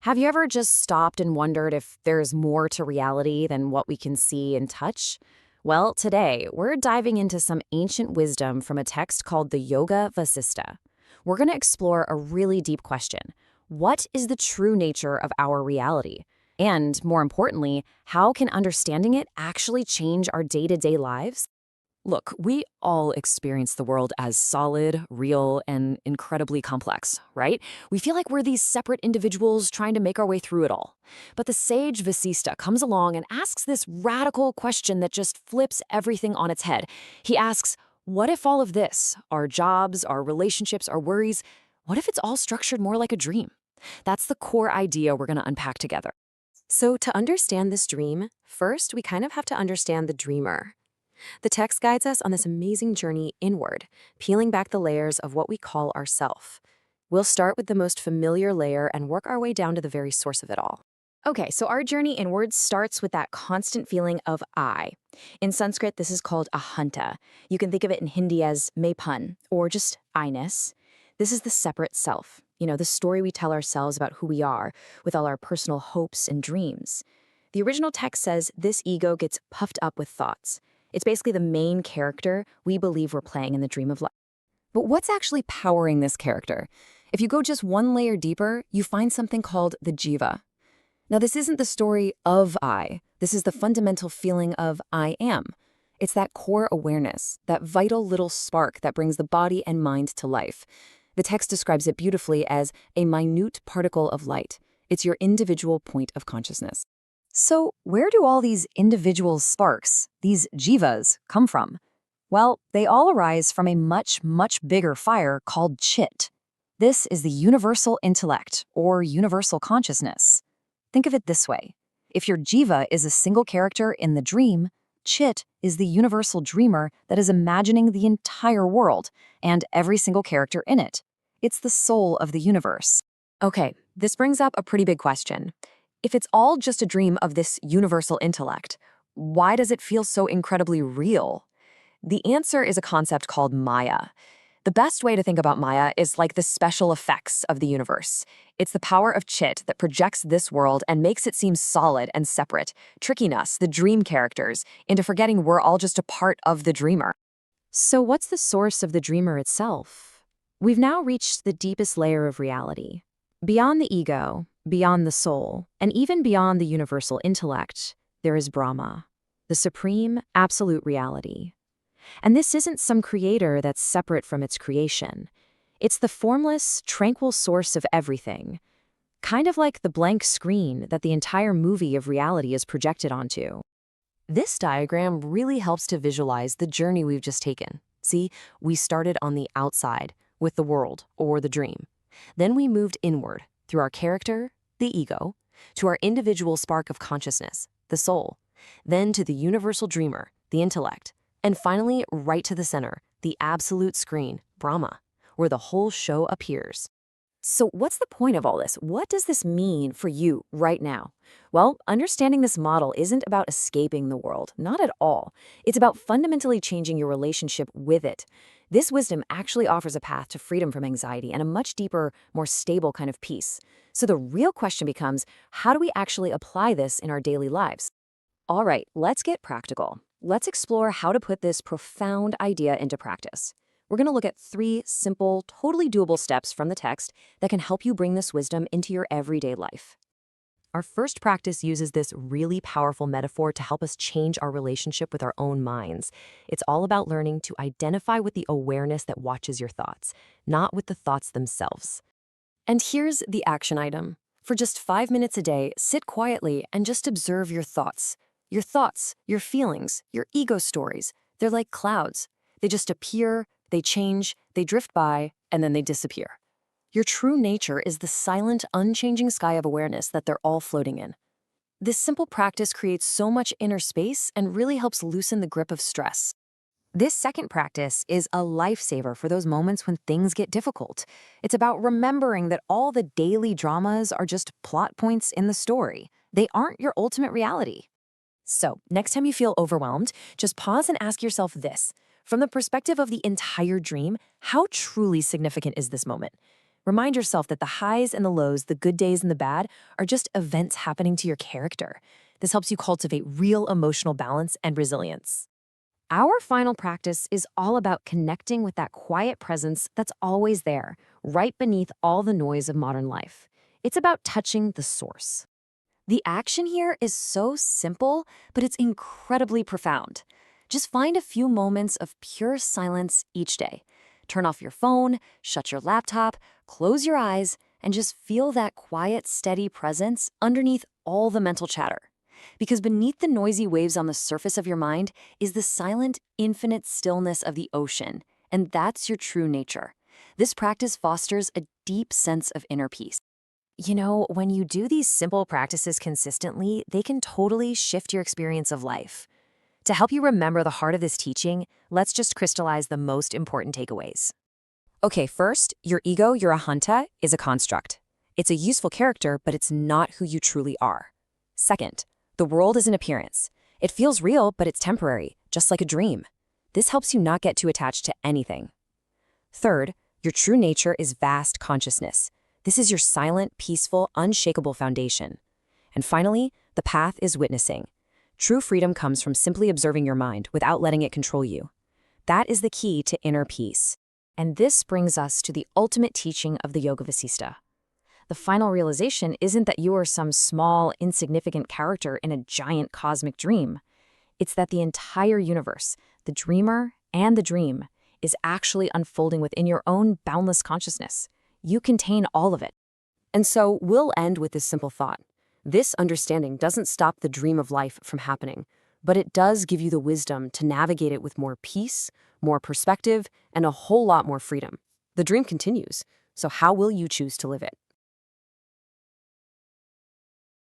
Have you ever just stopped and wondered if there's more to reality than what we can see and touch? Well, today, we're diving into some ancient wisdom from a text called the Yoga Vasistha. We're going to explore a really deep question. What is the true nature of our reality? And, more importantly, how can understanding it actually change our day-to-day lives? Look, we all experience the world as solid, real, and incredibly complex, right? We feel like we're these separate individuals trying to make our way through it all. But the sage Vasistha comes along and asks this radical question that just flips everything on its head. He asks, what if all of this, our jobs, our relationships, our worries, what if it's all structured more like a dream? That's the core idea we're going to unpack together. So to understand this dream, first we kind of have to understand the dreamer. The text guides us on this amazing journey inward, peeling back the layers of what we call ourself. We'll start with the most familiar layer and work our way down to the very source of it all. Okay, so our journey inwards starts with that constant feeling of I. In Sanskrit, this is called Ahanta. You can think of it in Hindi as mepun, or just I-ness. This is the separate self, the story we tell ourselves about who we are, with all our personal hopes and dreams. The original text says this ego gets puffed up with thoughts. It's basically the main character we believe we're playing in the dream of life. But what's actually powering this character? If you go just one layer deeper, you find something called the Jiva. Now, this isn't the story of I. This is the fundamental feeling of I am. It's that core awareness, that vital little spark that brings the body and mind to life. The text describes it beautifully as a minute particle of light. It's your individual point of consciousness. So where do all these individual sparks, these jivas, come from? Well, they all arise from a much, much bigger fire called Chit. This is the universal intellect, or universal consciousness. Think of it this way. If your jiva is a single character in the dream, Chit is the universal dreamer that is imagining the entire world and every single character in it. It's the soul of the universe. Okay, this brings up a pretty big question. If it's all just a dream of this universal intellect, why does it feel so incredibly real? The answer is a concept called Maya. The best way to think about Maya is like the special effects of the universe. It's the power of Chit that projects this world and makes it seem solid and separate, tricking us, the dream characters, into forgetting we're all just a part of the dreamer. So what's the source of the dreamer itself? We've now reached the deepest layer of reality. Beyond the ego, beyond the soul, and even beyond the universal intellect, there is Brahma, the supreme, absolute reality. And this isn't some creator that's separate from its creation. It's the formless, tranquil source of everything, kind of like the blank screen that the entire movie of reality is projected onto. This diagram really helps to visualize the journey we've just taken. See, we started on the outside, with the world, or the dream. Then we moved inward, through our character, the ego, to our individual spark of consciousness, the soul, then to the universal dreamer, the intellect, and finally right to the center, the absolute screen, Brahma, where the whole show appears. So what's the point of all this? What does this mean for you right now? Well, understanding this model isn't about escaping the world, not at all. It's about fundamentally changing your relationship with it. This wisdom actually offers a path to freedom from anxiety and a much deeper, more stable kind of peace. So the real question becomes, how do we actually apply this in our daily lives? All right, let's get practical. Let's explore how to put this profound idea into practice. We're going to look at 3 simple, totally doable steps from the text that can help you bring this wisdom into your everyday life. Our first practice uses this really powerful metaphor to help us change our relationship with our own minds. It's all about learning to identify with the awareness that watches your thoughts, not with the thoughts themselves. And here's the action item. For just 5 minutes a day, sit quietly and just observe your thoughts. Your thoughts, your feelings, your ego stories, they're like clouds. They just appear, they change, they drift by, and then they disappear. Your true nature is the silent, unchanging sky of awareness that they're all floating in. This simple practice creates so much inner space and really helps loosen the grip of stress. This second practice is a lifesaver for those moments when things get difficult. It's about remembering that all the daily dramas are just plot points in the story. They aren't your ultimate reality. So, next time you feel overwhelmed, just pause and ask yourself this. From the perspective of the entire dream, how truly significant is this moment? Remind yourself that the highs and the lows, the good days and the bad, are just events happening to your character. This helps you cultivate real emotional balance and resilience. Our final practice is all about connecting with that quiet presence that's always there, right beneath all the noise of modern life. It's about touching the source. The action here is so simple, but it's incredibly profound. Just find a few moments of pure silence each day. Turn off your phone, shut your laptop, close your eyes, and just feel that quiet, steady presence underneath all the mental chatter. Because beneath the noisy waves on the surface of your mind is the silent, infinite stillness of the ocean, and that's your true nature. This practice fosters a deep sense of inner peace. You know, when you do these simple practices consistently, they can totally shift your experience of life. To help you remember the heart of this teaching, let's just crystallize the most important takeaways. Okay, first, your ego, your Ahanta, is a construct. It's a useful character, but it's not who you truly are. Second, the world is an appearance. It feels real, but it's temporary, just like a dream. This helps you not get too attached to anything. Third, your true nature is vast consciousness. This is your silent, peaceful, unshakable foundation. And finally, the path is witnessing. True freedom comes from simply observing your mind without letting it control you. That is the key to inner peace. And this brings us to the ultimate teaching of the Yoga Vasistha. The final realization isn't that you are some small, insignificant character in a giant cosmic dream. It's that the entire universe, the dreamer and the dream, is actually unfolding within your own boundless consciousness. You contain all of it. And so we'll end with this simple thought. This understanding doesn't stop the dream of life from happening, but it does give you the wisdom to navigate it with more peace, more perspective, and a whole lot more freedom. The dream continues, so how will you choose to live it?